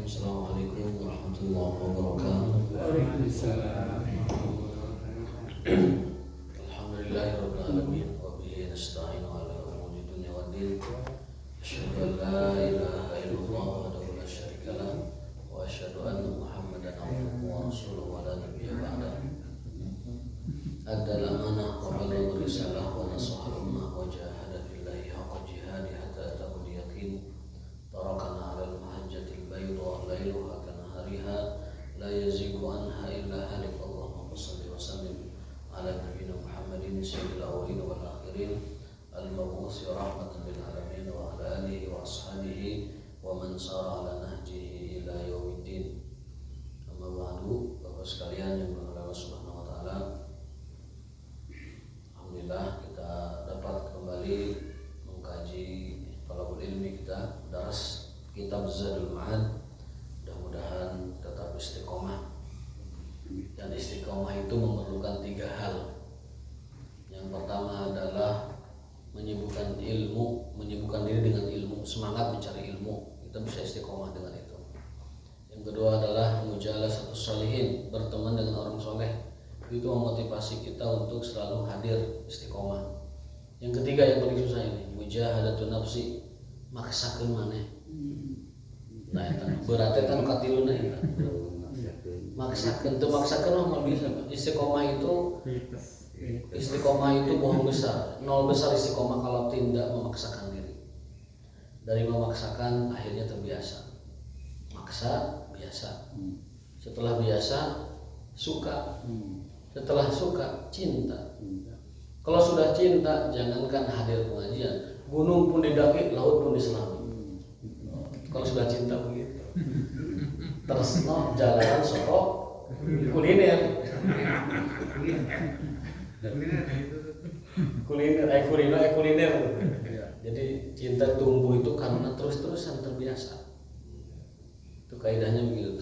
Assalamualaikum warahmatullahi wabarakatuh. Waalaikumsalam. Alhamdulillahirabbil alamin wa bihi nasta'inu ala umuri dunya waddin. Asyhadu an la ilaha illallah wahdahu la syarika lah wa asyhadu anna Muhammadan abduhu wa rasuluhu wa la nabiyya ba'dahu. Addal amanah wa ballagha risalah wa nasaha ummah wa jahada fillahi haqqa jihadi hatta atahul yaqin. Tarakana 'alal mahajjatil bayda lailuha kanahariha la yazigu anha illa halik. Allahumma shalli wa sallim ala nabiyyina Muhammadin sayyidil awwalin wal akhirin al-mab'uts rahmatan lil alamin wa ala alihi wa ashabihi wa man sara ala nahjihi ila yaumiddin. Amma ba'du, Bapak sekalian yang dirahmati Allah Subhanahu wa taala. Alhamdulillah kita dapat kembali mengkaji talabul ilmi kita, daras kitab Zadul Ma'ad. Mudah-mudahan tetap istiqomah. Dan istiqomah itu memerlukan 3 hal. Yang pertama adalah menyibukkan ilmu, menyibukkan diri dengan ilmu, semangat mencari ilmu. Kita bisa istiqomah dengan itu. Yang kedua adalah mujalasatus sholihin, berteman dengan orang soleh. Itu memotivasi kita untuk selalu hadir istiqomah. Yang ketiga yang paling susah ini, mujahadatun nafsi, maksakeun maneh. Nah, eta beratnya kan katiluna eta. Maksakeun teu maksakeun mah bisa. Istiqomah itu bohong besar. Nol besar istiqomah kalau tidak memaksakan diri. Dari memaksakan akhirnya terbiasa. Maksa biasa. Setelah biasa suka. Setelah suka cinta. Kalau sudah cinta, jangankan hadir pengajian, gunung pun didaki, laut pun diselami. Kalau sudah cinta begitu. Tresno jalanan soko kuliner. Kuliner. Jadi cinta tumbuh itu karena terus-terusan terbiasa. Itu kaidahnya begitu.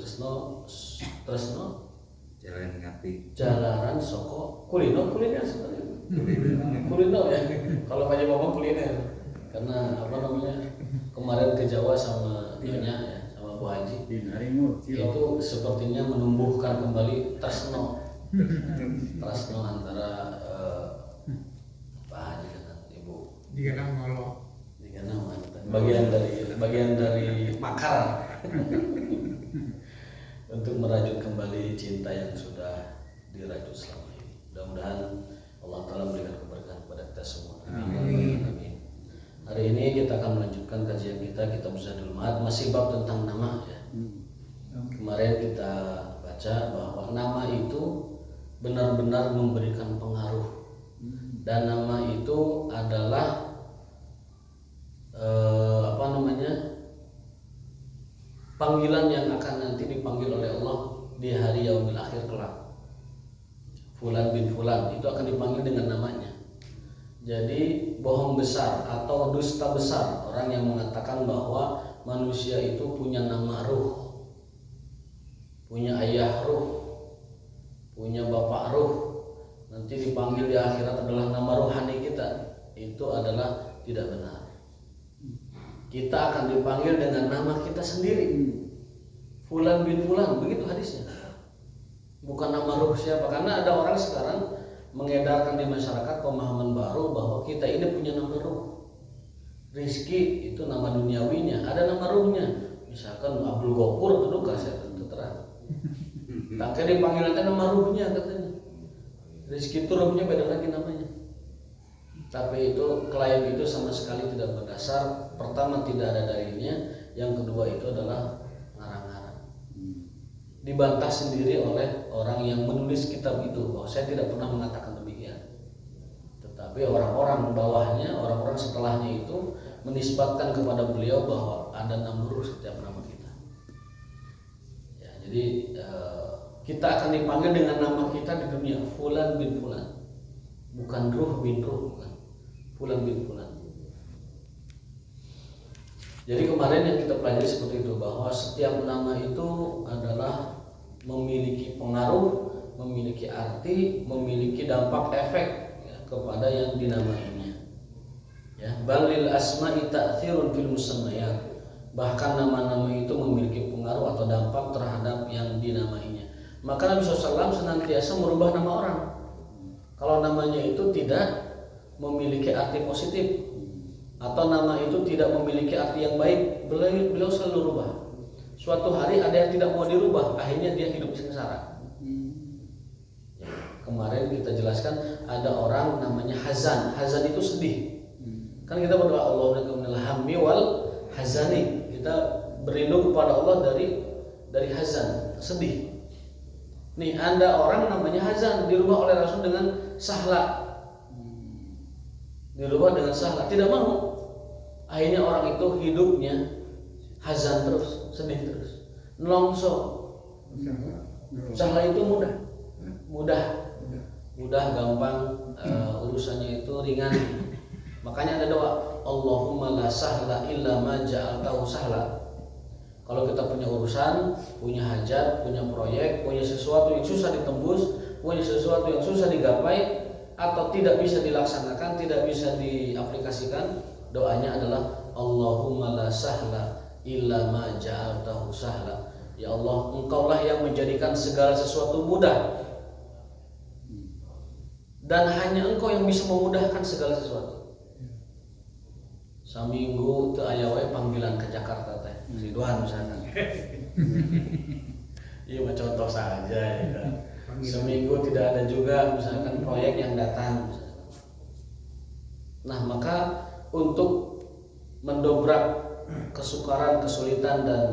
Tresno jalanan soko kuliner sebenarnya. Kuliner ya. Kalau banyak ngomong kuliner. Karena kemarin ke Jawa sama Nyonya ya, sama Bu Haji. Itu sepertinya menumbuhkan kembali tresno antara Pak Haji dengan Ibu. Dikenal ngolok. Bagian dari makar. Untuk merajut kembali cinta yang sudah dirajut selama ini. Mudah-mudahan Allah Ta'ala memberikan keberkahan kepada kita semua. Amin. Hari ini kita akan melanjutkan kajian kita kitab Zadul Ma'ad, masih bab tentang nama ya. Kemarin kita baca bahwa nama itu benar-benar memberikan pengaruh. Dan nama itu adalah panggilan yang akan nanti dipanggil oleh Allah di hari yaumil akhir kelak. Fulan bin Fulan itu akan dipanggil dengan namanya. Jadi bohong besar atau dusta besar orang yang mengatakan bahwa manusia itu punya nama ruh, punya ayah ruh, punya bapak ruh, nanti dipanggil di akhirat adalah nama rohani kita. Itu adalah tidak benar. Kita akan dipanggil dengan nama kita sendiri. Fulan bin Fulan, begitu hadisnya. Bukan nama ruh siapa. Karena ada orang sekarang mengedarkan di masyarakat pemahaman baru bahwa kita ini punya nama ruh. Rizki itu nama duniawinya, ada nama ruhnya. Misalkan Abdul Ghafur, itu saya tentu terang. Tangke dipanggil nanti nama ruhnya katanya. Rizki itu ruhnya beda lagi namanya. Tapi itu klaim itu sama sekali tidak berdasar. Pertama tidak ada dalilnya, yang kedua itu adalah ngarang-ngarang. Dibantah sendiri oleh orang yang menulis kitab itu bahwa saya tidak pernah mengatakan demikian. Tetapi orang-orang bawahnya, orang-orang setelahnya itu menisbatkan kepada beliau bahwa ada nama ruh setiap nama kita. Ya, jadi kita akan dipanggil dengan nama kita di dunia, Fulan bin Fulan, bukan ruh bin ruh, bukan. Fulan bin Fulan. Jadi kemarin yang kita pelajari seperti itu, bahwa setiap nama itu adalah memiliki pengaruh, memiliki arti, memiliki dampak efek ya, kepada yang dinamainya. Ya, balil asma'i ta'thirun fil musammayat. Bahkan nama-nama itu memiliki pengaruh atau Maka Nabi SAW senantiasa merubah nama orang. Kalau namanya itu tidak memiliki arti positif atau nama itu tidak memiliki arti yang baik, beliau selalu rubah. Suatu hari ada yang tidak mau dirubah, akhirnya dia hidup sengsara. Ya, kemarin kita jelaskan ada orang namanya Hazan. Hazan itu sedih. Kan kita berdoa Allahumma minal hammi wal hazani. Kita berlindung kepada Allah dari hazan, sedih. Nih ada orang namanya Hazan, dirubah oleh Rasul dengan Sahla. Dirubah dengan Sahla, tidak mau. Akhirnya orang itu hidupnya hazan terus, sedih terus, nelongso. Sahla itu mudah, gampang, urusannya itu ringan. Makanya ada doa, Allahumma la sahla illa ma ja'altahu sahla. Kalau kita punya urusan, punya hajat, punya proyek, punya sesuatu yang susah ditembus, punya sesuatu yang susah digapai, atau tidak bisa dilaksanakan, tidak bisa diaplikasikan, doanya adalah Allahumma la sahla illa ma ja'altahu sahla. Ya Allah, Engkaulah yang menjadikan segala sesuatu mudah, dan hanya Engkau yang bisa memudahkan segala sesuatu. Saminggu teu aya wae panggilan ke Jakarta teh. Ridwan misalkan. Iya mah contoh saja ya kan. Seminggu tidak ada juga misalkan proyek yang datang. Nah, maka untuk mendobrak kesukaran, kesulitan dan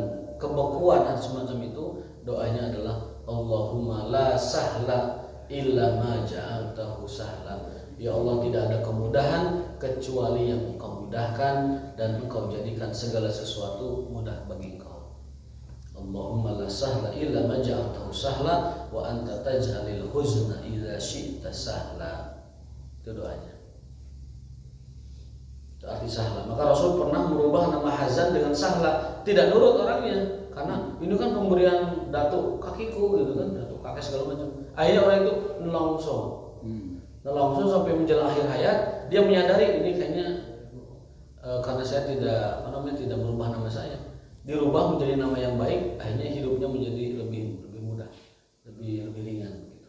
kebekuan dan semacam itu, doanya adalah Allahumma la sahla illa ma ja'altahu sahla. Ya Allah, tidak ada kemudahan kecuali yang Engkau mudahkan dan Engkau jadikan segala sesuatu mudah bagi Engkau. Allahumma la sahla illa ma ja'altahu sahla wa anta taj'alil huzna idza syi'ta sahla. Itu doanya. Itu arti sahla. Maka Rasul pernah merubah nama Hazan dengan Sahla. Tidak nurut orangnya, karena ini kan pemberian datuk kakiku gitu kan, datuk kakek segala macam. Akhirnya orang itu nelongso. Nelongso sampai menjelang akhir hayat, dia menyadari ini kayaknya karena saya tidak merubah nama saya, dirubah menjadi nama yang baik, akhirnya hidupnya menjadi lebih mudah, lebih ringan gitu.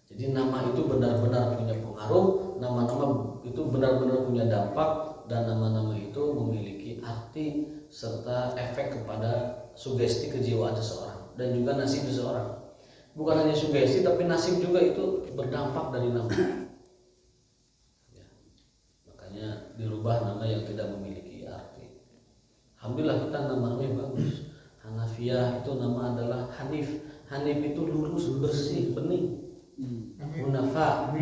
Jadi nama itu benar-benar punya pengaruh, nama-nama itu benar-benar punya dampak, dan nama-nama itu memiliki arti serta efek kepada sugesti kejiwaan seseorang dan juga nasib seseorang. Bukan hanya sugesti, tapi nasib juga itu berdampak dari nama. Ya. Makanya dirubah nama yang tidak memiliki arti. Alhamdulillah kita nama-namanya bagus. Hanafiyah itu nama adalah Hanif. Hanif itu lurus, bersih, bening. Hunafa.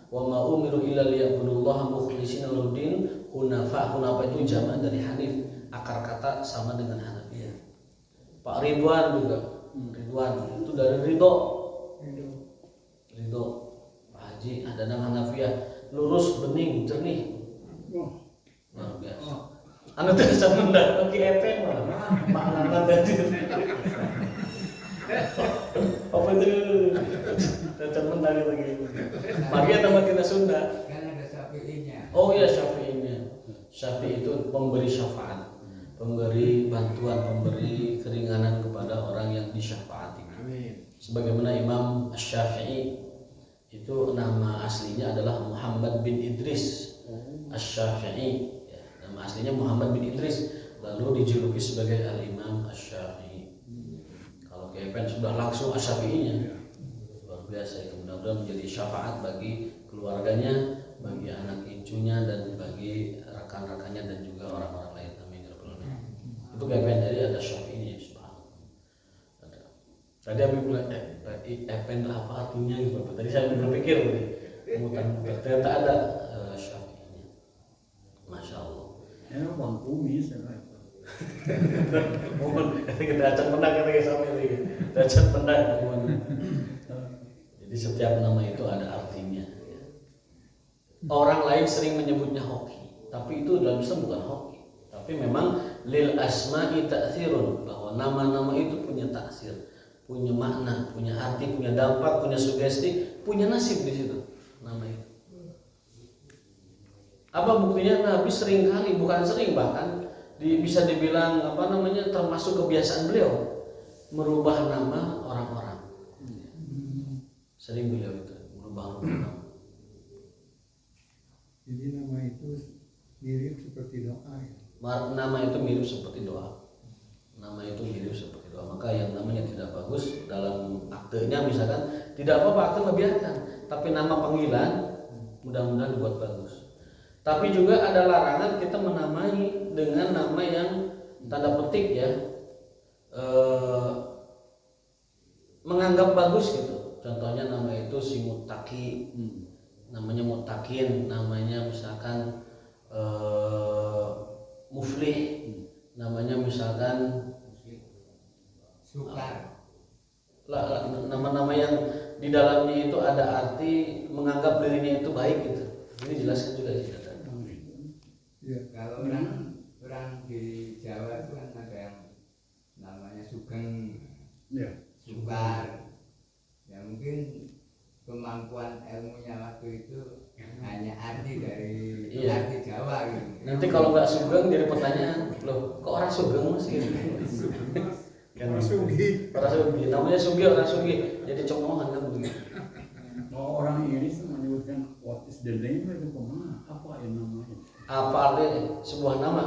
Wa ma umiru illa liya'budullaha mukhlishina lahuddin. Hunafa. Hunafa itu jamak dari Hanif. Akar kata sama dengan Hanafiyah. Pak Ridwan juga. Ridwan itu dari ridho. Pak Haji ada nama Hanafiyah, lurus, bening, jernih. Luar biasa. Anu teh sampeyan oke epen malah. Maknana tadi. Apa itu? Cacat menang lagi. Maria nama kita Sunda. Kan ada Syafi'inya. Oh iya, Syafi'inya. Syafi'i itu pemberi syafaat, pemberi bantuan, pemberi keringanan kepada orang yang disyafaati. Amin. Sebagaimana Imam Asy-Syafi'i itu nama aslinya adalah Muhammad bin Idris Asy-Syafi'i. Ya, nama aslinya Muhammad bin Idris, lalu dijuluki sebagai Al-Imam Asy-Syafi'i. Kalau KPN sudah langsung Asy-Syafi'inya, luar biasa itu. Mudah-mudahan menjadi syafaat bagi keluarganya, bagi anak cucunya, dan bagi rekan-rekannya dan juga orang-orang lain. Amin ya rabbal alamin. Itu KPN, jadi ada Syafi'inya. Tadi aku bilang, epen apa artinya gitu. Tadi saya berpikir mutan-mutan, ternyata ada Syafi'inya. Masya Allah. Ya, Bang Kumis. Mohon, kita acan pendak kata sama ini. Acan pendak. Jadi setiap nama itu ada artinya. Orang lain sering menyebutnya hoki, tapi itu dalam Islam bukan hoki. Tapi memang lil asma'i ta'thirun, bahwa nama-nama itu punya taksir, punya makna, punya arti, punya dampak, punya sugesti, punya nasib di situ nama itu. Apa buktinya? Nabi sering kali, bukan sering, bahkan bisa dibilang termasuk kebiasaan beliau merubah nama orang-orang. Sering beliau itu merubah nama. Jadi nama itu mirip seperti doa ya. Nama itu mirip seperti doa. Nama itu mirip seperti doa. Maka yang namanya tidak bagus dalam aktenya misalkan tidak apa-apa, akte biarkan. Tapi nama panggilan mudah-mudahan dibuat bagus. Tapi juga ada larangan kita menamai dengan nama yang tanda petik ya menganggap bagus gitu. Contohnya nama itu si Muttaqi, namanya Muttaqin, namanya misalkan Muflih, namanya misalkan Sukar. Nama-nama yang di dalamnya itu ada arti menganggap dirinya itu baik gitu. Ini jelaskan juga di situ. Ya. Kalau orang di Jawa itu kan ada yang namanya Sugeng, Ya. Sukar. Ya mungkin kemampuan ilmunya waktu itu hanya arti dari Iya. arti Jawa gitu. Nanti kalau nggak Sugeng jadi pertanyaan, loh kok orang Sugeng mas gitu? Kan Sugi. orang Sugi, namanya Sugi, orang Sugi, jadi congkongan kan begitu. Oh, orang ini menyebutkan what is the name itu kemana? Apa yang namanya? Apa artinya sebuah nama?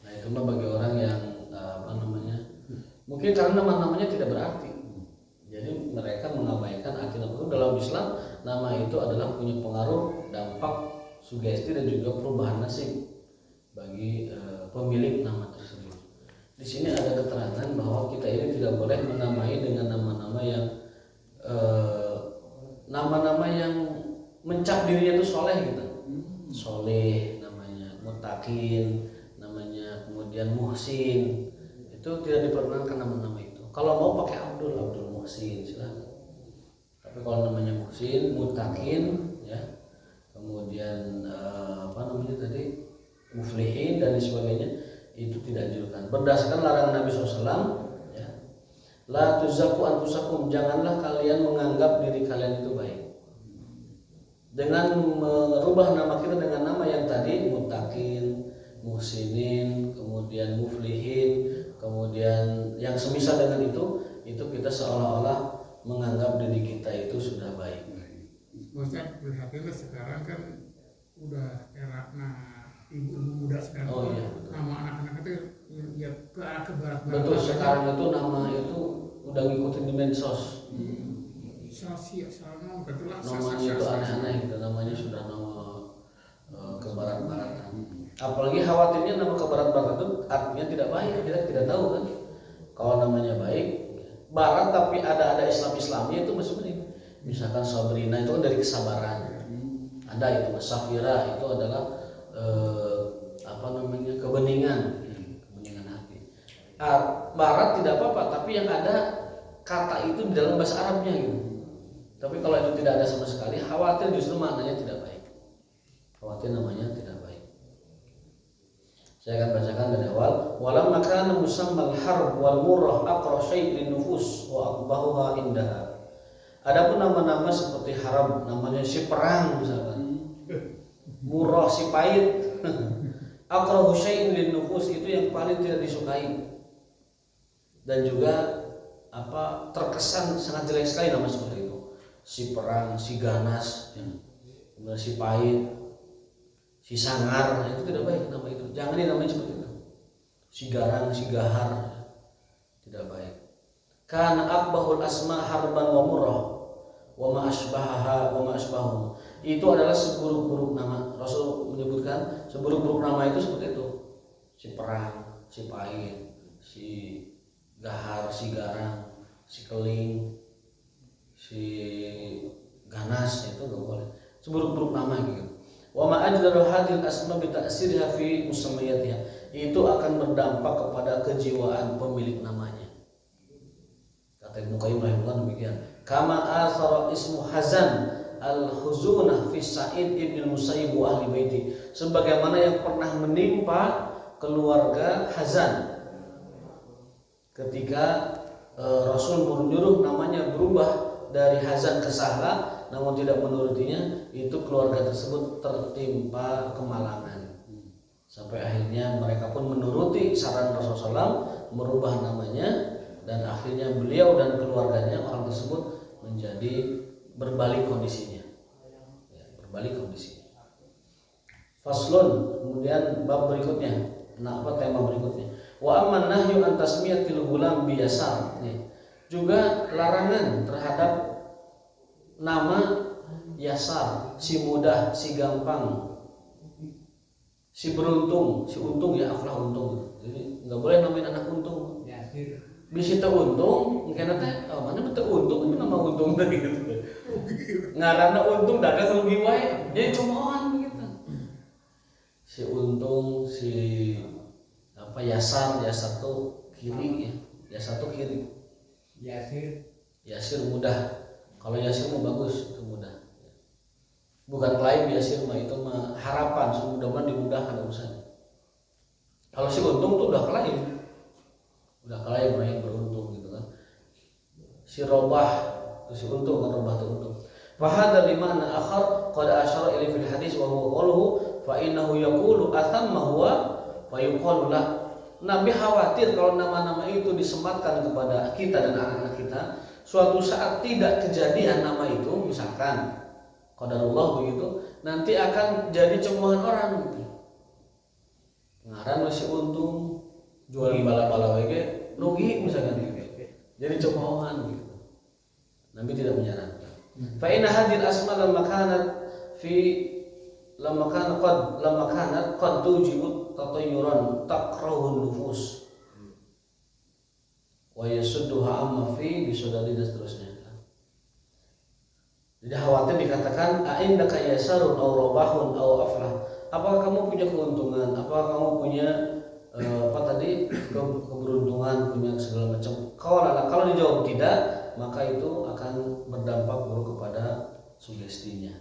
Nah itu mah bagi orang yang apa namanya, mungkin karena nama-namanya tidak berarti, jadi mereka mengabaikan arti nama itu. Dalam Islam nama itu adalah punya pengaruh, dampak, sugesti dan juga perubahan nasib bagi pemilik nama tersebut. Di sini ada keterangan bahwa kita ini tidak boleh menamai dengan nama-nama yang nama-nama yang mencap dirinya itu soleh gitu. Soleh namanya, Muttaqin namanya, kemudian Muhsin, itu tidak diperkenankan nama-nama itu. Kalau mau pakai Abdul Muhsin silakan. Tapi kalau namanya Muhsin, Muttaqin ya, kemudian apa namanya tadi, Muflihin dan sebagainya, itu tidak dianjurkan. Berdasarkan larangan Nabi SAW ya, la tuzakku anfusakum, janganlah kalian menganggap diri kalian itu baik dengan merubah nama kita dengan nama yang tadi Muttaqin, Muhsinin, kemudian Muflihin, kemudian yang semisal dengan itu kita seolah-olah menganggap diri kita itu sudah baik. Ustaz, lihatnya sekarang kan udah era ibu-ibu muda sekarang. Oh iya, betul. Nama anak-anak itu ya ke arah ke barat-barat. Betul, sekarang itu nama itu udah ngikutin di medsos. Sosial betul lah. Namanya itu aneh-aneh gitu, namanya sudah nama ke barat-baratan. Apalagi khawatirnya nama ke barat-baratan itu artinya tidak baik, kita tidak tahu kan. Kalau namanya baik, barat tapi ada Islamnya itu masih benar. Misalkan Sabrina itu kan dari kesabaran. Ada itu Mas Safira itu adalah apa namanya kebeningan hati. Barat tidak apa-apa, tapi yang ada kata itu di dalam bahasa Arabnya gitu. Tapi kalau itu tidak ada sama sekali, khawatir justru maknanya tidak baik. Khawatir namanya tidak baik. Saya akan bacakan dari awal. Walam makana musammal harb wal murrah aqra syai'in nufus wa aqbahuha indaha. Adapun nama-nama seperti harab, namanya si perang misalkan, murrah si pahit, aqra syai'in lin nufus, itu yang paling tidak disukai. Dan juga apa terkesan sangat jelek sekali nama seperti itu. Si perang, si ganas, kemudian si pahit, si sangar, itu tidak baik nama itu. Jangan dinamai seperti itu. Si garang, si gahar, tidak baik. Karena akbahul asma harban wa murrah wa ma asbahaha wa ma asbahu. Itu adalah seburuk-buruk nama. Rasul menyebutkan seburuk-buruk nama itu seperti itu. Si perang, si pahit, si gahar, si garang, si keling, si ganas, itu enggak boleh. Seburuk-buruk nama gitu. Wa ma ajdaru hadil asma bi ta'sirha fi musammayatiha. Itu akan berdampak kepada kejiwaan pemilik namanya. Kata Ibnu Qayyim rahimahullah demikian. Kama athara ismu Hazan al-huzunah fi Sa'id ibn Musayyib wa ahli baiti. Sebagaimana yang pernah menimpa keluarga Hazan ketika Rasul menyuruh namanya berubah dari Hazan ke Sahla, namun tidak menurutinya, itu keluarga tersebut tertimpa kemalangan. Sampai akhirnya mereka pun menuruti saran Rasulullah SAW merubah namanya, dan akhirnya beliau dan keluarganya orang tersebut menjadi berbalik kondisinya. Ya, berbalik kondisinya. Faslun, kemudian bab berikutnya. Nah, apa tema berikutnya? Wa amman nahyu an tasmiyatil gulam bi yasar. Juga larangan terhadap nama yasar, si mudah, si gampang, si beruntung, si untung ya aflah untung. Jadi nggak boleh namain anak untung. Yasir. Bisa untung, karena teh mana betul untung itu nama untung tadi gitu. Ngaranna untung dagang rugi wae. Jadi cemoohan gitu. Si untung, si apa yasar tuh kiri ya. Yasar tuh kiri. Yasir mudah. Kalau yasir mah bagus, itu mudah. Bukan klaim yasir mah, itu mah harapan, mudah-mudahan dimudahkan urusannya. Kalau si untung tuh udah klaim orang yang beruntung gitu kan. Si robah itu si untung kan, robah itu untung. Fahadha limana akhar qad asyara ila fil hadis wa huwa qawluhu fa innahu yaqulu atamma huwa fa yuqalu lah. Nabi khawatir kalau nama-nama itu disematkan kepada kita dan anak-anak kita, suatu saat tidak kejadian nama itu, misalkan qadarullah begitu, nanti akan jadi cemoohan orang gitu. Ngaran masih untung, jual bala-bala wae rugi misalkan gitu. Jadi cemoohan gitu. Nabi tidak menyarankan. Fa inna hadhil asma lamma kanat qad tujibu tatayyuran taqrahun nufus wa yasudduha amma fi bisodali dan seterusnya. Jadi khawatir dikatakan a'indaka yasarun aw rabahun aw aflah. Apakah kamu punya keuntungan? Apakah kamu punya keberuntungan, punya segala macam? Kalau dijawab tidak, maka itu akan berdampak buruk kepada sugestinya.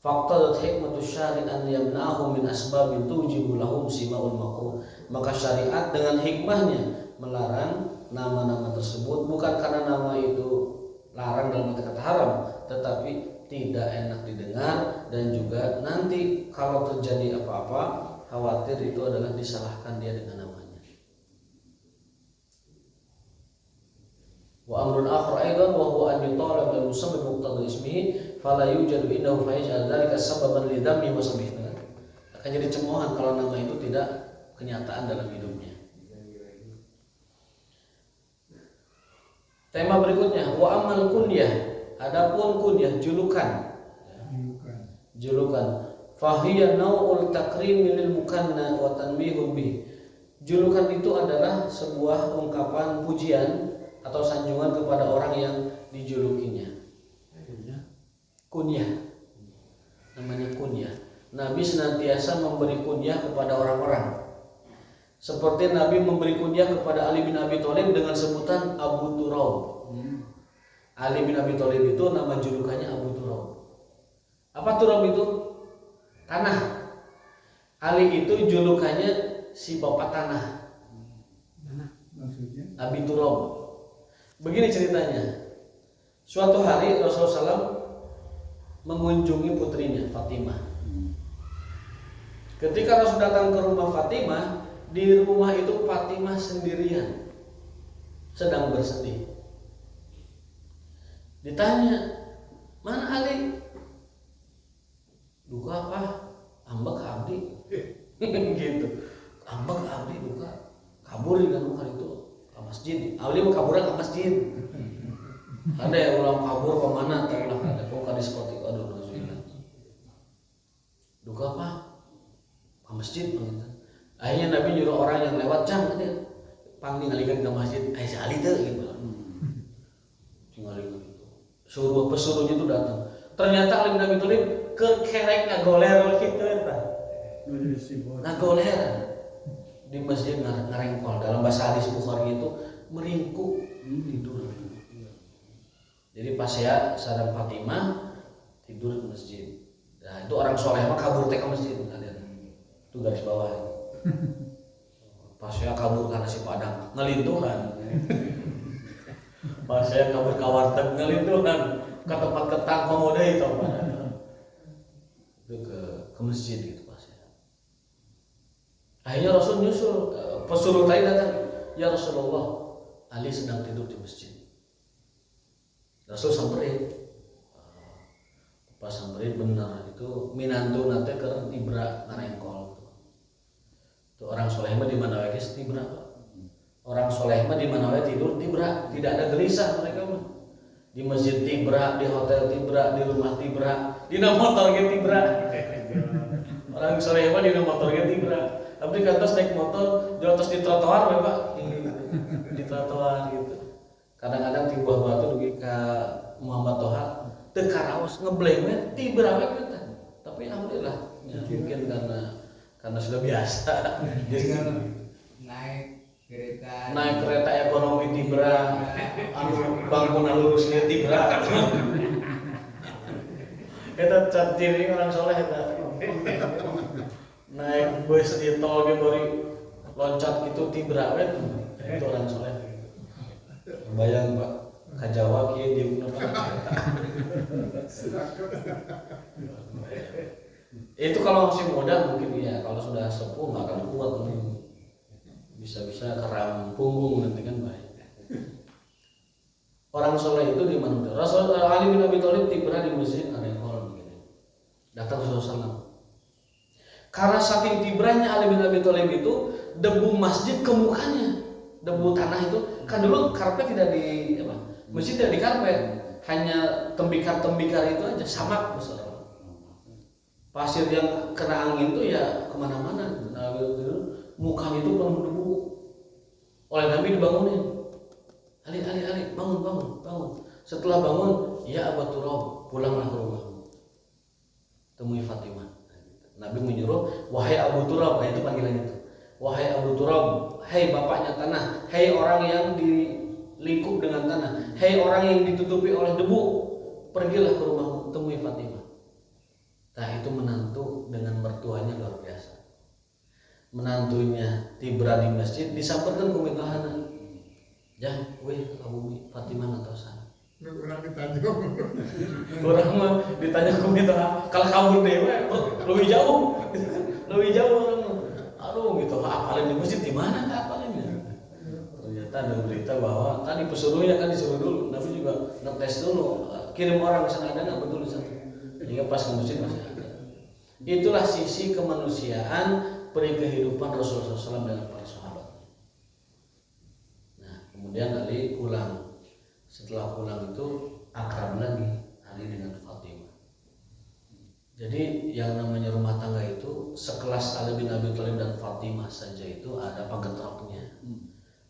Faqtadat hikmatus syari' an yamna'ahu min asbabin tujibu lahum sima'ul makruh. Maka syariat dengan hikmahnya melarang nama-nama tersebut bukan karena nama itu larang dalam arti kata haram, tetapi tidak enak didengar dan juga nanti kalau terjadi apa-apa khawatir itu adalah disalahkan dia dengan namanya. Wa amrun akhar aidan wa huwa an yutalab al musammi muqtada ismihi fala yujadu indahu fa yaj'al dzalika sababan li dhammi wa sabih. Akan jadi cemoohan kalau nama itu tidak kenyataan dalam hidupnya. Tema berikutnya wa amal kunyah, adapun kunyah julukan. Julukan fahiya nau'ul takrim lil mukanna wa tanbihun bih. Julukan itu adalah sebuah ungkapan pujian atau sanjungan kepada orang yang dijulukinya. Kunyah. Namanya kunyah. Nabi senantiasa memberi kunyah kepada orang-orang. Seperti Nabi memberi kunyah kepada Ali bin Abi Thalib dengan sebutan Abu Turab. Ali bin Abi Thalib itu nama julukannya Abu Turab. Apa Turab itu? Tanah. Ali itu julukannya si bapak tanah. Maksudnya? Abi Turab. Begini ceritanya. Suatu hari Rasulullah SAW mengunjungi putrinya Fatimah. Ketika Rasul datang ke rumah Fatimah, di rumah itu Fatimah sendirian sedang bersedih. Ditanya, mana Ali? Duka apa? Ambek abdi. Gitu. Ambek abdi duka. Kabur dengan hari itu ke masjid. Ali mau kaburnya ke masjid. Ada yang ulang kabur kemana? Tahu lah ada. Kok ke diskotik? Aduh, nasuhilah. Duka apa? Ke masjid. Akhirnya Nabi nyuruh orang yang lewat jam katanya panglingalikeun ke masjid, si Ali teh gitu. Tinggalikeun itu. Pesuruhnya itu datang. Ternyata Ali bin Abi Thalib kerek ngagoler kitu eta. Ngagoler di masjid ngarengkol. Dalam bahasa hadis Bukhari itu meringkuk tidur. Jadi pas ya sadar Fatimah tidur di masjid. Nah, itu orang soleh mah kabur teh ke masjid kalian. Itu garis bawah. Pas saya kabur karena si Padang ngelintuhan. Pas saya kabur ke warteg ngelintuhan ke tempat ketang pemuda itu ke masjid gitu pas ya. Akhirnya Rasul nyusul, pesuruh lain datang, ya Rasulullah, Ali sedang tidur di masjid. Rasul samperin, pas samperin bener itu minantu nate keur tibra ngarengkol tuh orang soleh mah di mana wae geus tibra Pak. Orang soleh mah di mana wae tidur tibra, tidak ada gelisah mereka mah. Di masjid tibra, di hotel tibra, di rumah tibra, di motor ge tibra. Orang soleh mah di motor ge tibra. Tapi di atas naik motor, di atas di trotoar we Pak. Di trotoar gitu. Kadang-kadang di buah batu dugi ka Muhammad Toha teu karaos ngebleng we tibra we kita. Tapi alhamdulillah ya, mungkin karena sudah biasa. Jadi kan naik kereta ekonomi tibra, anu bangunan lurusnya tibra. Kita ciri orang soleh kita. Naik bus di tol ge bari loncat gitu tibra we itu orang soleh. Bayang Pak, ka Jawa kieu diukna Pak. Itu kalau masih muda mungkin ya, kalau sudah sepuh nggak akan kuat nih. Bisa-bisa keram punggung nanti kan baik. Orang soleh itu di mana? Rasul Ali bin Abi Thalib tibra di masjid Ar-Raihol begini. Datang Rasulullah. Karena saking tibranya Ali bin Abi Thalib itu debu masjid ke mukanya, debu tanah itu kan dulu karpet tidak di apa? Masjid tidak di karpet, hanya tembikar-tembikar itu aja samak besar. Pasir yang kena angin itu ya kemana-mana. Nah, mukanya itu penuh debu. Oleh Nabi dibangunin. Ali, bangun. Setelah bangun, ya Abu Turab, pulanglah ke rumahmu. Temui Fatimah. Nabi menyuruh, wahai Abu Turab, itu panggilan itu. Wahai Abu Turab, hei bapaknya tanah, hei orang yang dilingkup dengan tanah, hei orang yang ditutupi oleh debu, pergilah ke rumahmu, temui Fatimah. Nah itu menantu dengan mertuanya luar biasa. Menantunya tibra di masjid disamperkan ke mitahana. Jah, weh Abu Fatimah ngatosan. Orang ditanya. Orang mah ditanya ke mitahana, kalau kabur deh, lebih jauh orang. Aduh gitu, apalin di masjid di mana apalinnya? Ternyata ada berita bahwa tadi pesuruhnya kan disuruh dulu, Nabi juga ngetes dulu, kirim orang ke sana ada nggak betul di sana. Hingga pas ke masjid masih ada. Itulah sisi kemanusiaan peri kehidupan Rasulullah SAW dengan para sahabat. Nah, kemudian Ali pulang. Setelah pulang itu akrab lagi Ali dengan Fatimah. Jadi yang namanya rumah tangga itu sekelas Ali bin Abi Thalib dan Fatimah saja itu ada pagetroknya,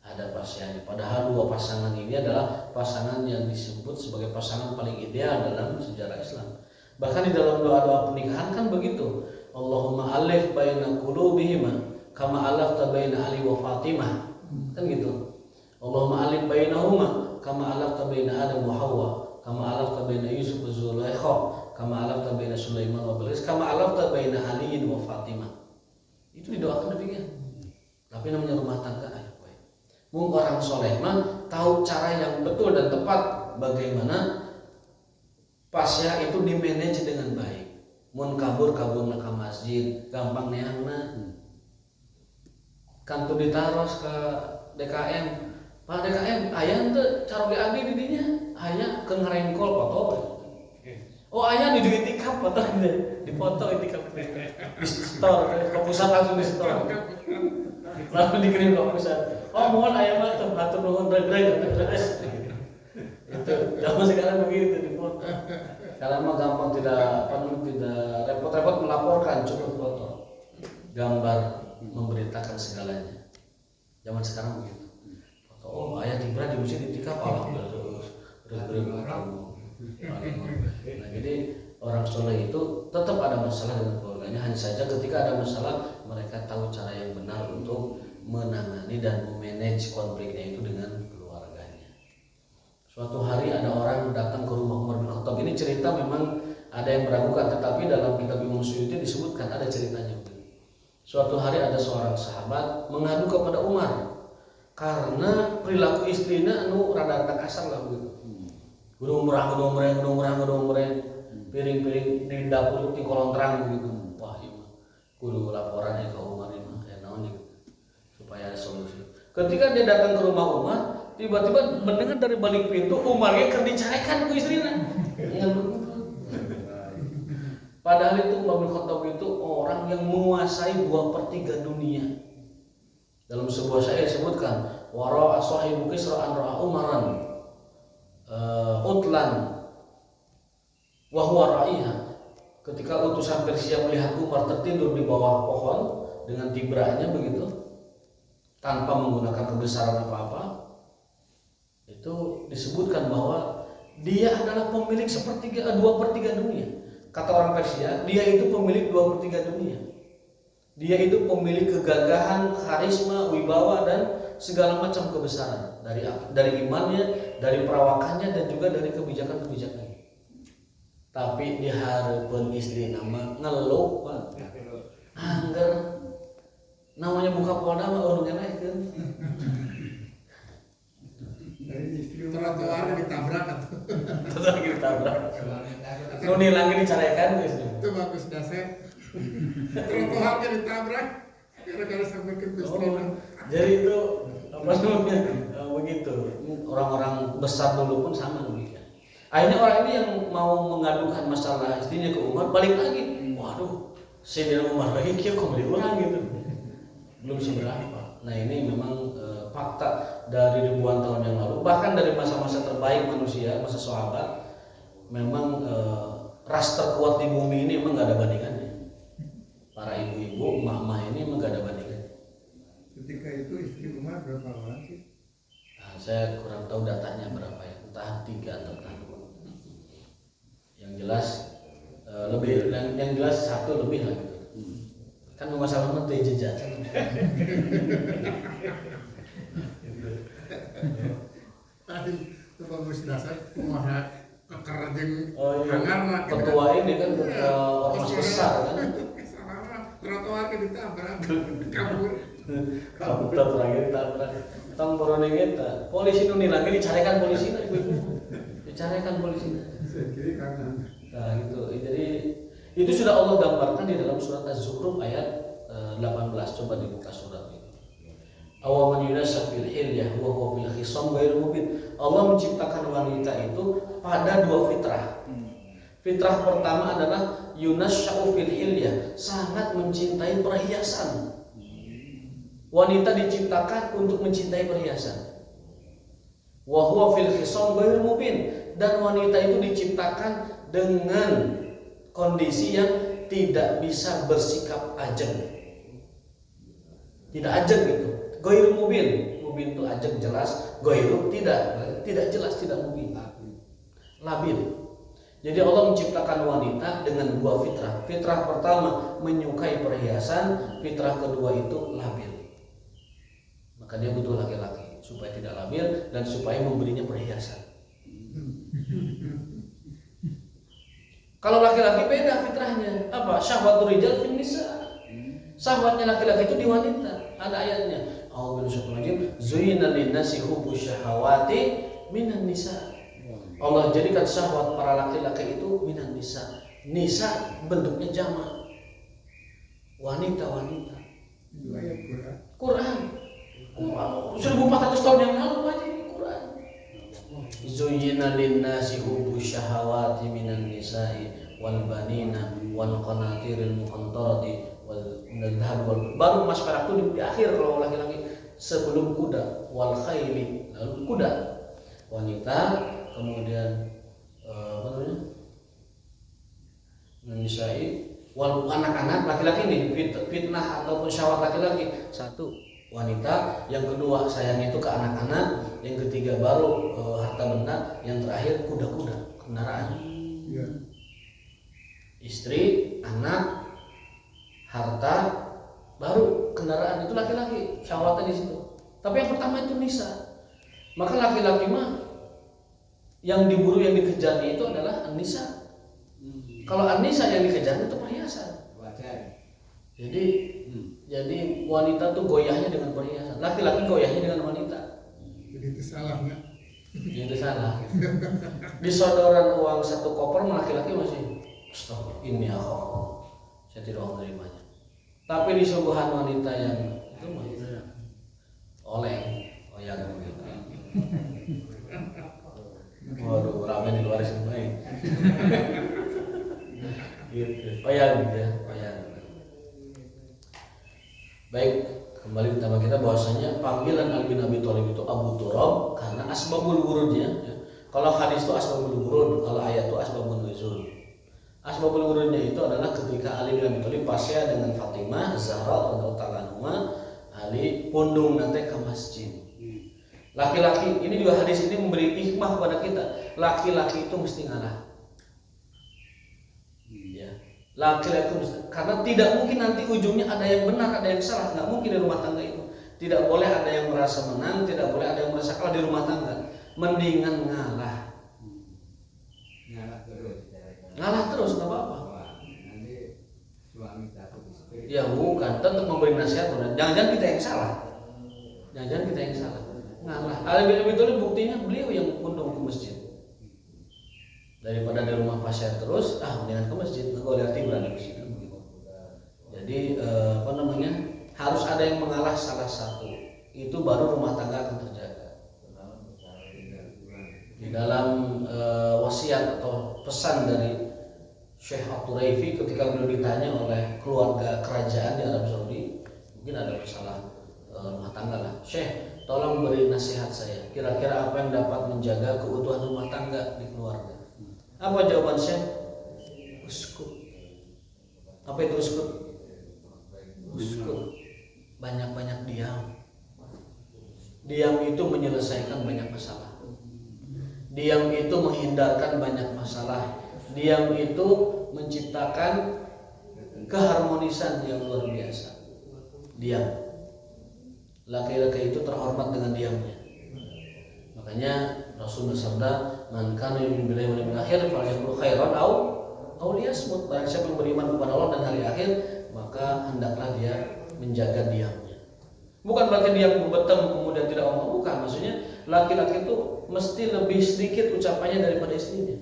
ada pasiannya. Padahal dua pasangan ini adalah pasangan yang disebut sebagai pasangan paling ideal dalam sejarah Islam. Bahkan di dalam doa-doa pernikahan kan begitu. Allahumma alif baina qulubihima kama alafta baina Ali wa Fatimah. Kan gitu. Allahumma alif bainahuma kama alafta baina Adam wa Hawa, kama alafta baina Yusuf wa Zulaikha, kama alafta baina Sulaiman wa Bilqis, kama alafta baina Ali wa Fatimah. Itu didoakan demikian. Tapi namanya rumah tangga ayah baik. Mungkin orang soleh mah tahu cara yang betul dan tepat bagaimana pasya itu dimanage dengan baik. Mun kabur ka masjid, gampang neangna. Kantu ditaros ke DKM. Pak DKM, aya teu caroge abdi di dinya? Aya keur ngarengkol foto. Oh, aya di itikaf foto di foto itikaf. Di store, ke pusat langsung di store. Lalu dikirim ke pusat. Oh, mohon aya mah teu atur nuhun reg. Itu zaman sekarang begitu di foto. Kalau mah gampang tidak repot-repot melaporkan, cukup foto, gambar memberitakan segalanya. Zaman sekarang begitu. Foto, oh ayah tibra di masjid itikaf, alhamdulillah terus. Nah jadi orang soleh itu tetap ada masalah dengan keluarganya, hanya saja ketika ada masalah mereka tahu cara yang benar untuk menangani dan memanage konfliknya itu dengan keluarganya. Suatu hari ada orang datang ke rumah Umar bin Khattab. Ini cerita memang ada yang meragukan, tetapi dalam kitab Imam Suyuti disebutkan ada ceritanya. Suatu hari ada seorang sahabat mengadu kepada Umar karena perilaku istrinya anu rada kasar lah begitu. Gudung-murang, piring-piring di dapur di kolong terang begitu. Wah, iya kudu laporan ke Umar ini naon gitu supaya ada solusi. Ketika dia datang ke rumah Umar, tiba-tiba mendengar dari balik pintu Umarnya keur dicarekan ku istrina. Padahal itu Umar bin Khattab itu orang yang menguasai 2/3 dunia. Dalam sebuah syair disebutkan, wara sahibu kisra an ra'a umaran utlan wa huwa ra'iha. Ketika utusan Persia melihat Umar tertidur di bawah pohon dengan tibranya begitu, tanpa menggunakan kebesaran apa-apa, itu disebutkan bahwa dia adalah pemilik 2/3 dunia. Kata orang Persia, dia itu pemilik 2/3 dunia. Dia itu pemilik kegagahan, karisma, wibawa, dan segala macam kebesaran dari imannya, dari perawakannya, dan juga dari kebijakan-kebijakannya. Tapi diharapkan istri nama ngeluh, Pak. Angger namanya buka polda mah urang enakeun. Dari istri Trotoarnya ditabrak atau Terus lagi ditabrak. Nu nilangnya dicarekan geus. itu bagus dasar. Trotoarnya ditabrak gara-gara sampai ke istri. Jadi itu apa namanya begitu. Orang-orang besar dulu pun sama begitu. Akhirnya orang ini yang mau mengadukan masalah istrinya ke Umar balik lagi. Waduh, Sayyidina Umar lagi kia kok beli orang gitu. Belum seberapa. Nah ini memang fakta dari ribuan tahun yang lalu, bahkan dari masa-masa terbaik manusia, masa sahabat, memang ras terkuat di bumi ini memang gak ada bandingannya. Para ibu-ibu, emak-emak ini memang gak ada bandingannya. ketika itu istri Umar berapa orang sih? Nah, saya kurang tahu datanya berapa ya, entah 3 atau entah 2. Yang jelas lebih, yang jelas 1 lebih lah gitu. Kan masalah nanti jejak. Tadi itu bagus dasar kumaha keker jeung Oh iya, hangarna. ketua ini kan ormas besar kan. Salah trotoarnya ditabrak kabur. Kamu terakhir ditabrak. Tong boroning eta. Polisi nu nilangge dicarekan polisina ibu-ibu. Dicarekan polisina. Kiri kanan. Nah gitu. Jadi itu sudah Allah gambarkan di dalam surat Az-Zukhruf ayat 18. Coba dibuka surat itu. Awaman yunasab bil hilyah wa huwa bil khisam ghairu mubin. Allah menciptakan wanita itu pada 2 fitrah. Fitrah pertama adalah yunasya'u fil hilyah, sangat mencintai perhiasan. Wanita diciptakan untuk mencintai perhiasan. Wa huwa fil khisam ghairu mubin, dan wanita itu diciptakan dengan kondisi yang tidak bisa bersikap ajeng. Tidak ajeng gitu. Ghairu mubin. Mubin itu ajeng jelas, ghairu tidak jelas, tidak mubin. Labil. Jadi Allah menciptakan wanita dengan 2 fitrah. Fitrah pertama menyukai perhiasan, fitrah kedua itu labil. Maka dia butuh laki-laki supaya tidak labil dan supaya memberinya perhiasan. Kalau laki-laki beda fitrahnya. Apa? Syahwatur rijal fin nisa. Syahwatnya laki-laki itu di wanita. Ada ayatnya. A'udzubillahi zuyyina lin-nasi hubbus syahawati minan nisa. Allah jadikan syahwat para laki-laki itu minan nisa. Nisa bentuknya jamak. Wanita-wanita. Itu ayat Quran. Quran. 1400 tahun yang lalu aja ini Quran. Zuyyina lin-nasi hubbus syahawati minan nisa'i wal banina wal qanatiril muqantarati wal dhahab wal, baru mas perak itu di akhir kalau laki-laki, sebelum kuda, wal khayli, lalu kuda, wanita, kemudian apa namanya, nisa'i wal, anak-anak, laki-laki nih fitnah ataupun syahwat laki-laki. 1 wanita, yang kedua sayang itu ke anak-anak, yang ketiga baru harta benda, yang terakhir kuda-kuda, kendaraan. Iya. Istri, anak, harta, baru kendaraan, itu laki-laki syahwatnya di situ. Tapi yang pertama itu nisa. Maka laki-laki mah yang diburu, yang dikejarnya itu adalah an-nisa. Kalau an-nisa yang dikejar itu perhiasan. Wajar. Jadi wanita tuh goyahnya dengan perhiasan, laki-laki goyahnya dengan wanita. Jadi itu salah nggak? Itu salah. Disodoran uang 1 koper, laki-laki masih stop. Ini aku, saya tidak mau menerimanya. Tapi di suguhan wanita yang itu mah oleng, oyang begitu. Waduh, rame di luar sini baik. Gitu. Payan gitu ya, payan. Baik, kembali ke tema kita bahwasanya panggilan Ali bin Abi Thalib itu Abu Turab karena asbabul wurudnya. Ya. Kalau hadis itu asbabul wurud, kalau ayat itu asbabun nuzul. Asbabul wurudnya itu adalah ketika Ali bin Abi Thalib pasya dengan Fatimah Zahra radhiyallahu anha, Ali pundung nanti ke masjid. Laki-laki, ini juga hadis ini memberi hikmah kepada kita. Laki-laki itu mesti ngalah. Ya. Laki-laki mesti, karena tidak mungkin nanti ujungnya ada yang benar, ada yang salah. Nggak mungkin di rumah tangga itu. Tidak boleh ada yang merasa menang, tidak boleh ada yang merasa kalah di rumah tangga. Mendingan ngalah. Ngalah terus, nggak apa-apa. Nanti suami takut istri. Ya bukan, tetap memberi nasihat. Jangan-jangan kita yang salah. Jangan-jangan kita yang salah. Ngalah. Ali bin Abi Thalib buktinya beliau yang pundung ke masjid. Daripada di rumah pasien terus, mendingan ke masjid. Nggak lihat berada di masjid. Jadi harus ada yang mengalah salah satu. Itu baru rumah tangga akan terjaga. Di dalam wasiat atau pesan dari Syekh At-Turaifi ketika beliau ditanya oleh keluarga kerajaan di Arab Saudi, mungkin ada masalah rumah tangga lah. Syekh, tolong beri nasihat saya. Kira-kira apa yang dapat menjaga keutuhan rumah tangga di keluarga? Apa jawaban Syekh? Uskut. Apa itu uskut? Uskut. Banyak-banyak diam. Diam itu menyelesaikan banyak masalah. Diam itu menghindarkan banyak masalah. Diam itu menciptakan keharmonisan yang luar biasa. Diam. Laki-laki itu terhormat dengan diamnya. Makanya Rasul bersabda, "Man kana yu'minu billahi wal yawmil akhir falyaqul khairan aw liyasmut." Barang siapa yang beriman kepada Allah dan hari akhir, maka hendaklah dia menjaga diamnya. Bukan berarti dia membetem kemudian tidak ngomong, bukan. Maksudnya laki-laki itu mesti lebih sedikit ucapannya daripada istrinya.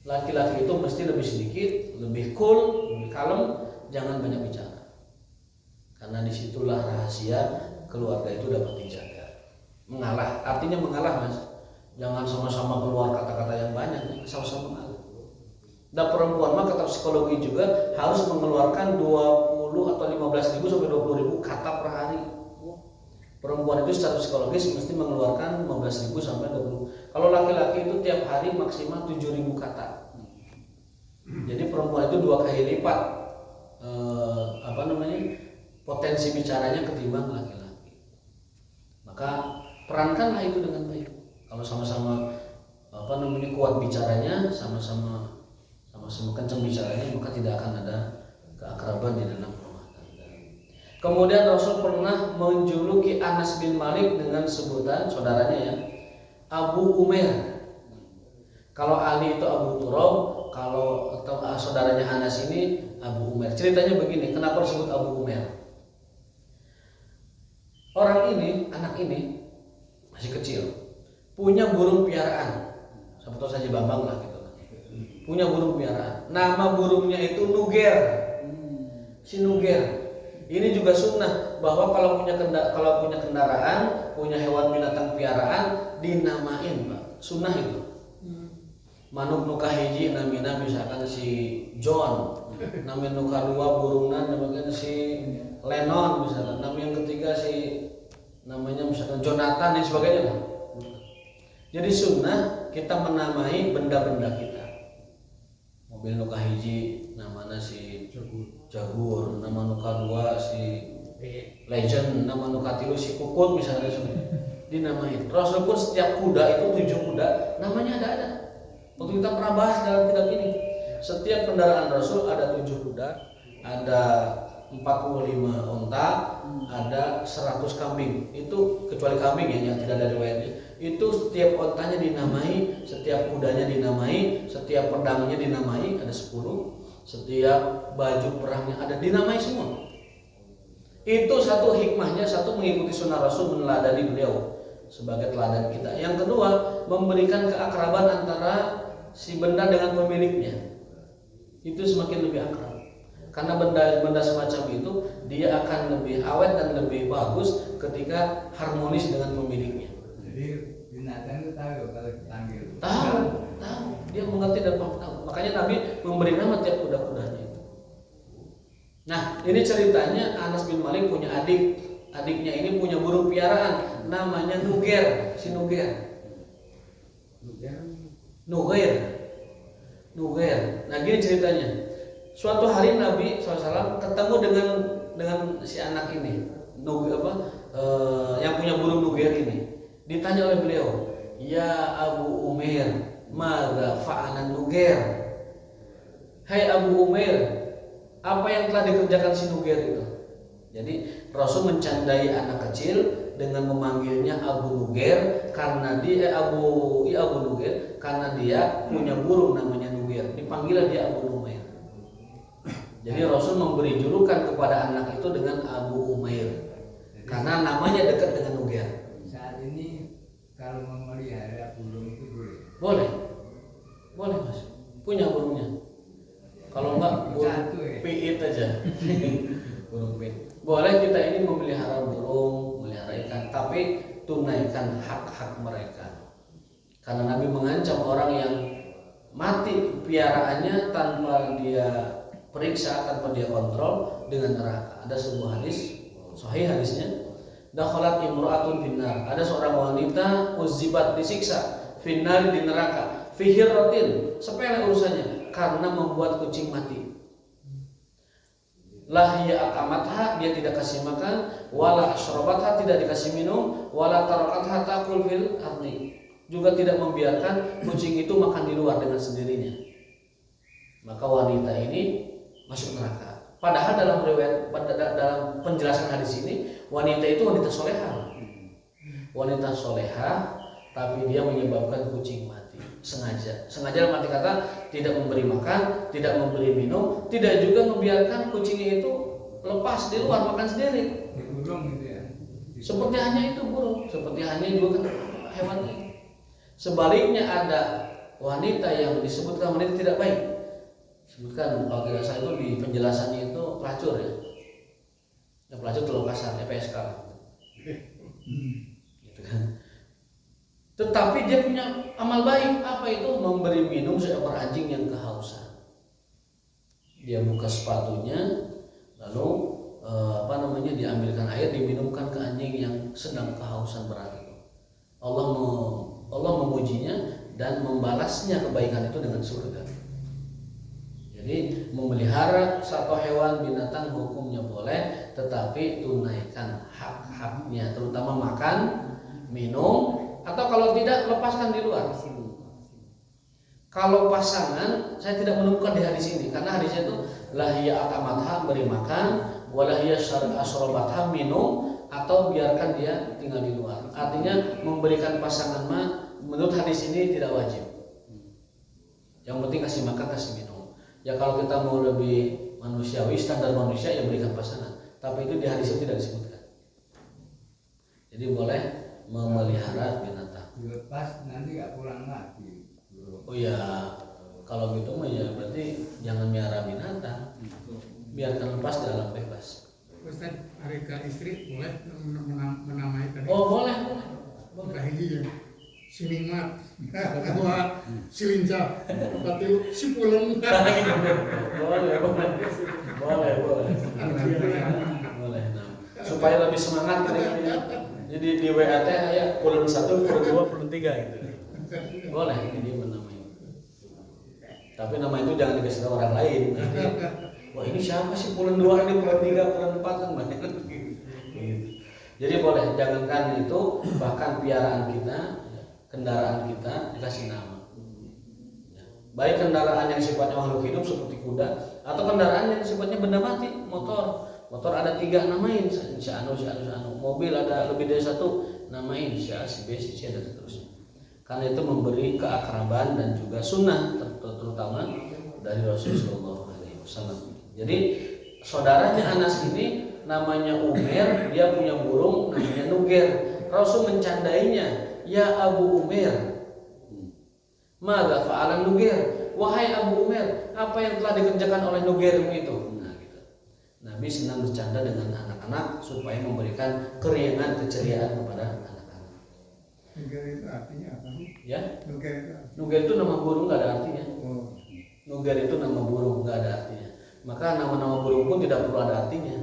Laki-laki itu mesti lebih sedikit, lebih cool, lebih kalem, jangan banyak bicara. Karena disitulah rahasia keluarga itu dapat dijaga. Mengalah, artinya mengalah mas. Jangan sama-sama keluar kata-kata yang banyak, sama-sama mengalah. Dan perempuan mah kata psikologi juga harus mengeluarkan 20 atau 15.000 sampai 20.000 kata per hari. Perempuan itu secara psikologis mesti mengeluarkan 15.000 sampai 20. Kalau laki-laki itu tiap hari maksimal 7.000 kata. Jadi perempuan itu 2 kali lipat potensi bicaranya ketimbang laki-laki. Maka perankanlah itu dengan baik. Kalau sama-sama kuat bicaranya, sama-sama kencang bicaranya, maka tidak akan ada keakraban di dalam rumah tangga. Kemudian Rasul pernah menjuluki Anas bin Malik dengan sebutan saudaranya ya, Abu Umair. Kalau Ali itu Abu Turab, kalau saudaranya Anas ini Abu Umair. Ceritanya begini, kenapa disebut Abu Umair? Orang ini, anak ini masih kecil, punya burung piaraan. Siapa tahu saja Bambang lah gitu. Punya burung piaraan. Nama burungnya itu Nuger. Si Nuger. Ini juga sunnah bahwa kalau punya kendaraan, punya hewan binatang piaraan dinamain, Pak. Sunnah itu. Manuk nuka hiji namina misalkan si John, nama nuka dua burungna namanya si Lennon misalkan, nama yang ketiga si namanya misalkan Jonathan dan sebagainya. Jadi sunnah kita menamai benda-benda kita. Mobil nuka hiji namanya si Jagur, nama nuka dua si Legend, nama nuka tilu si Kukut misalnya dinamain. Rasul pun setiap kuda itu 7 kuda namanya ada. Waktu kita pernah bahas dalam kitab ini, setiap kendaraan Rasul ada 7 kuda, ada 45 onta, ada 100 kambing. Itu kecuali kambing ya, yang tidak ada riwayatnya. Itu setiap ontanya dinamai, setiap kudanya dinamai, setiap pedangnya dinamai, ada 10. Setiap baju perangnya ada dinamai semua. Itu satu hikmahnya, satu mengikuti sunnah Rasul, meneladani beliau sebagai teladan kita. Yang kedua, memberikan keakraban antara si benda dengan pemiliknya. Itu semakin lebih akrab. Karena benda semacam itu dia akan lebih awet dan lebih bagus ketika harmonis dengan pemiliknya. Jadi binatang itu tahu kalau dipanggil. Tahu. Dia mengerti dan paham tahu. Makanya Nabi memberi nama tiap kuda-kudanya itu. Nah, ini ceritanya Anas bin Malik punya adik. Adiknya ini punya burung piaraan namanya Nuger, si Nuger. Nuger. Nah, gini ceritanya. Suatu hari Nabi SAW ketemu dengan si anak ini, yang punya burung Nuger ini. Ditanya oleh beliau, "Ya Abu Umair, madza fa'ala Nuger?" Hai Abu Umair, apa yang telah dikerjakan si Nuger itu? Jadi Rasul mencandai anak kecil dengan memanggilnya Abu Nuger karena dia Abu Nuger karena dia punya burung namanya Nuger. Dipanggillah dia Abu Umair. Jadi Rasul memberi julukan kepada anak itu dengan Abu Umair karena namanya dekat dengan Nuger. Saat ini kalau memelihara burung itu Boleh Mas, punya burungnya. Kalau enggak burung piit aja. Burung piit. Boleh kita ini memelihara burung, memelihara ikan, tapi tunaikan hak-hak mereka. Karena Nabi mengancam orang yang mati piaraannya tanpa dia periksa, tanpa dia kontrol dengan neraka. Ada sebuah hadis, sahih hadisnya. Dakhalat imra'atun finnar. Ada seorang wanita uzibat disiksa finnar di neraka. Fihiratin, sepele urusannya karena membuat kucing mati. Lahia akamatha, dia tidak kasih makan, wala asyrabatha, tidak dikasih minum, wala tarakatha taqul fil ardi, juga tidak membiarkan kucing itu makan di luar dengan sendirinya. Maka wanita ini masuk neraka. Padahal dalam riwayat, dalam penjelasan hadis ini, wanita itu wanita soleha. Wanita soleha, tapi dia menyebabkan kucing mati sengaja dalam arti kata tidak memberi makan, tidak memberi minum, tidak juga membiarkan kucingnya itu lepas di luar makan sendiri. Burung gitu ya. Seperti hanya itu burung, seperti hanya juga hewan lain. Sebaliknya ada wanita yang disebutkan wanita tidak baik. Sebutkan kalau tidak salah itu di penjelasannya itu pelacur ya. Yang pelacur terlalu kasar, PSK. Gitu kan. Tetapi dia punya amal baik, apa itu? Memberi minum seekor anjing yang kehausan. Dia buka sepatunya, lalu diambilkan air, diminumkan ke anjing yang sedang kehausan berat itu. Allah memujinya dan membalasnya kebaikan itu dengan surga. Jadi memelihara satu hewan binatang hukumnya boleh, tetapi tunaikan hak-haknya, terutama makan, minum. Atau kalau tidak, lepaskan di luar. Kalau pasangan, saya tidak menemukan di hadis ini, karena hadisnya itu lahiyya akamatha, beri makan, walahiyya asyrabatha, minum, atau biarkan dia tinggal di luar. Artinya memberikan pasangan menurut hadis ini tidak wajib. Yang penting kasih makan, kasih minum. Ya kalau kita mau lebih manusiawi, standar manusia, ya berikan pasangan. Tapi itu di hadis itu tidak disebutkan. Jadi boleh memelihara binatang. Dilepas nanti nggak pulang lagi. Oh ya, kalau gitu mah ya berarti jangan miara binatang, biarkan lepas di alam bebas. Ustaz, harga istri boleh menamai tadi? Oh boleh. Hiji ya, Sinimat, kedua Silinca, ketiga Sipuleng. Boleh. Nah, supaya lebih semangat gitu. Jadi di WA teh aya pulen 1, pulen 2, pulen 3 gitu. Boleh jadi menamai. Tapi nama itu jangan dikasih ke orang lain. Nanti, wah ini siapa sih pulen 2 ini, pulen 3, pulen 4 kan banyak gitu. Jadi boleh, jangankan itu, bahkan piaraan kita, kendaraan kita dikasih nama. Baik kendaraan yang sifatnya makhluk hidup seperti kuda, atau kendaraan yang sifatnya benda mati, motor. Motor ada 3 namain, si anu. Mobil ada lebih dari 1 namain, si A, si B, si C dan seterusnya. Karena itu memberi keakraban dan juga sunnah, terutama dari Rasulullah SAW. Jadi saudaranya Anas ini namanya Umair, dia punya burung namanya Nuger. Rasul mencandainya, ya Abu Umair, madza fa'ala Nuger? Wahai Abu Umair, apa yang telah dikerjakan oleh Nuger itu? Nabi senang bercanda dengan anak-anak supaya memberikan keringan, keceriaan kepada anak-anak. Nuger itu artinya apa sih? Ya, Nuger itu artinya. nuger itu nama burung nggak ada artinya. Oh, Nuger itu nama burung nggak ada artinya. Maka nama-nama burung pun tidak perlu ada artinya.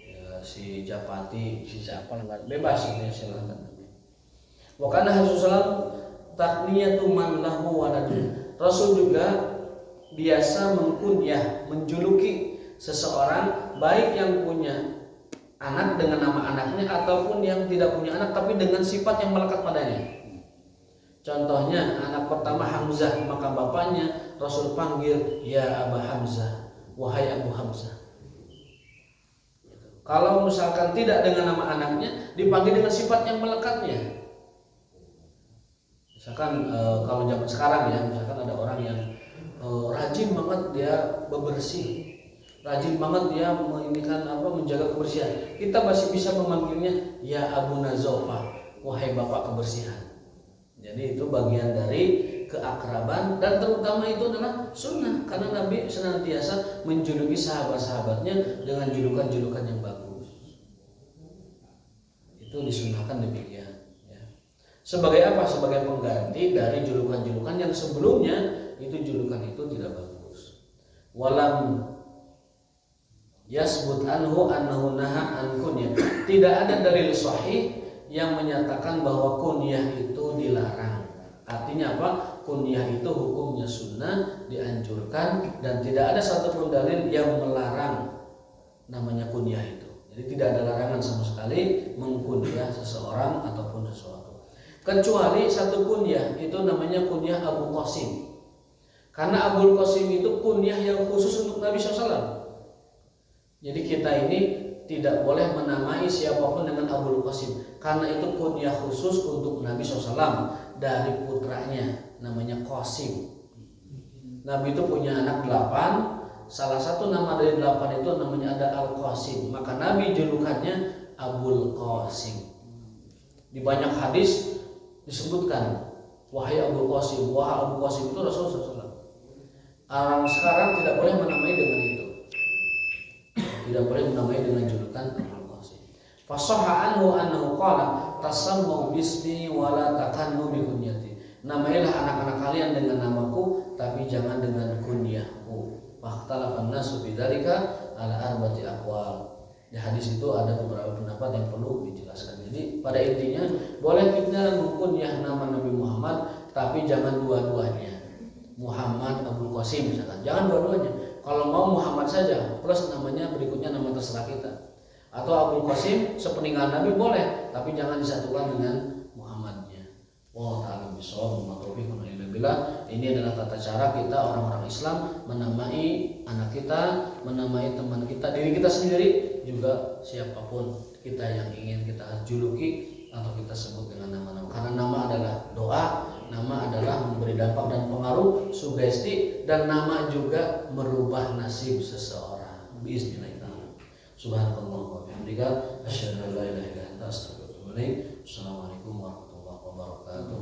Ya, si Japati, si siapa nggak bebas ini silakan. Wakana Rasulullah takniyatu man lahu waladun. Rasul juga biasa mengkunyah, menjuluki seseorang baik yang punya anak dengan nama anaknya ataupun yang tidak punya anak tapi dengan sifat yang melekat padanya. Contohnya anak pertama Hamzah, maka bapaknya Rasul panggil ya Aba Hamzah, wahai Abu Hamzah. Kalau misalkan tidak dengan nama anaknya, dipanggil dengan sifat yang melekatnya. Misalkan kalau zaman sekarang ya, misalkan ada orang yang rajin banget dia bebersih, rajin banget dia menjaga kebersihan. Kita masih bisa memanggilnya ya Abu Nazofa, wahai bapak kebersihan. Jadi itu bagian dari keakraban dan terutama itu adalah sunnah karena Nabi senantiasa menjuluki sahabat-sahabatnya dengan julukan-julukan yang bagus. Itu disunahkan demikian. Sebagai apa? Sebagai pengganti dari julukan-julukan yang sebelumnya itu julukan itu tidak bagus. Walam yasbut anhu annahu naha an kunyah. Tidak ada dalil sahih yang menyatakan bahwa kunyah itu dilarang. Artinya apa? Kunyah itu hukumnya sunnah, dianjurkan dan tidak ada satupun dalil yang melarang namanya kunyah itu. Jadi tidak ada larangan sama sekali mengkunyah seseorang ataupun sesuatu. Kecuali satu kunyah itu namanya kunyah Abu Qasim. Karena Abu Qasim itu kunyah yang khusus untuk Nabi SAW. Jadi kita ini tidak boleh menamai siapapun dengan Abu Qasim karena itu kunyah khusus untuk Nabi SAW dari putranya namanya Qasim. Nabi itu punya anak 8. Salah satu nama dari 8 itu namanya ada Al-Qasim. Maka Nabi julukannya Abul Qasim. Di banyak hadis disebutkan wahai Abu Qasim, wahai Abu Qasim itu Rasulullah SAW. Orang sekarang tidak boleh menamai dengan itu, tidak boleh menamai dengan julukan Abu Qasim. Fasahha anhu annahu qala tasammu bismi wala takannu bi kunyati. Namailah anak-anak kalian dengan namaku tapi jangan dengan kunyahku. Fakhtalafan nasu bidzalika ala arba'ati aqwal. Di hadis itu ada beberapa pendapat yang perlu dijelaskan. Jadi pada intinya boleh kita mengkunyah nama Nabi Muhammad tapi jangan dua-duanya. Muhammad Abul Qasim misalkan, jangan dua-duanya. Kalau mau Muhammad saja plus namanya berikutnya nama terserah kita. Atau Abul Qasim sepeninggal Nabi boleh, tapi jangan disatukan dengan Muhammadnya. Wallahu ta'ala bishawab wa taufiq billah. Ini adalah tata cara kita orang-orang Islam menamai anak kita, menamai teman kita, diri kita sendiri, juga siapapun kita yang ingin kita juluki atau kita sebut dengan nama-nama. Karena nama adalah doa, nama adalah memberi dampak dan pengaruh, sugesti, dan nama juga merubah nasib seseorang. Bismillahirrahmanirrahim. Subhanallah wa bihamdika asyhadu an la ilaha illa anta astaghfiruka wa atubu ilaik. Assalamualaikum warahmatullahi wabarakatuh.